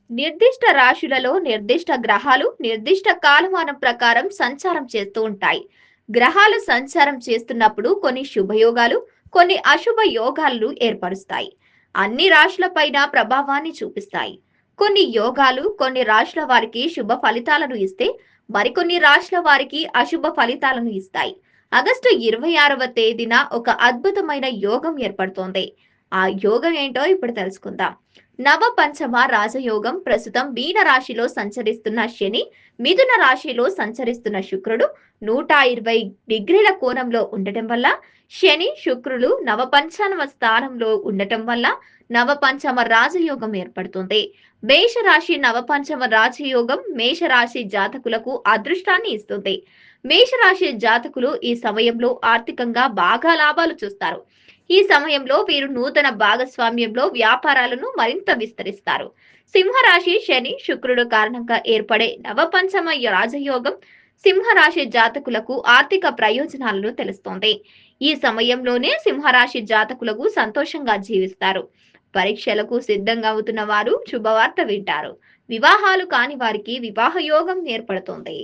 నిర్దిష్ట రాశులలో నిర్దిష్ట గ్రహాలు నిర్దిష్ట కాలమానం ప్రకారం సంచారం చేస్తూ ఉంటాయి. గ్రహాలు సంచారం చేస్తున్నప్పుడు కొన్ని శుభయోగాలు, కొన్ని అశుభ యోగాలను ఏర్పరుస్తాయి. అన్ని రాశులపైన ప్రభావాన్ని చూపిస్తాయి. కొన్ని యోగాలు కొన్ని రాశుల వారికి శుభ ఫలితాలను ఇస్తే, మరికొన్ని రాశుల వారికి అశుభ ఫలితాలను ఇస్తాయి. ఆగస్టు 26వ తేదీన ఒక అద్భుతమైన యోగం ఏర్పడుతోంది. ఆ యోగం ఏంటో ఇప్పుడు తెలుసుకుందాం. నవ పంచమ రాజయోగం ప్రస్తుతం మీన రాశిలో సంచరిస్తున్న శని, మిథున రాశిలో సంచరిస్తున్న శుక్రుడు 120 డిగ్రీల కోణంలో ఉండటం వల్ల, శని శుక్రులు నవపంచమ స్థానంలో ఉండటం వల్ల నవపంచమ రాజయోగం ఏర్పడుతుంది. మేషరాశి నవపంచమ రాజయోగం మేషరాశి జాతకులకు అదృష్టాన్ని ఇస్తుంది. మేషరాశి జాతకులు ఈ సమయంలో ఆర్థికంగా బాగా లాభాలు చూస్తారు. ఈ సమయంలో వీరు నూతన భాగస్వామ్యంలో వ్యాపారాలను మరింత విస్తరిస్తారు. సింహరాశి శని శుక్రుడు కారణంగా ఏర్పడే నవపంచమ రాజయోగం సింహరాశి జాతకులకు ఆర్థిక ప్రయోజనాలను తెలుస్తోంది. ఈ సమయంలోనే సింహరాశి జాతకులకు సంతోషంగా జీవిస్తారు. పరీక్షలకు సిద్ధంగా అవుతున్న వారు శుభవార్త వింటారు. వివాహాలు కాని వారికి వివాహ యోగం ఏర్పడుతోంది.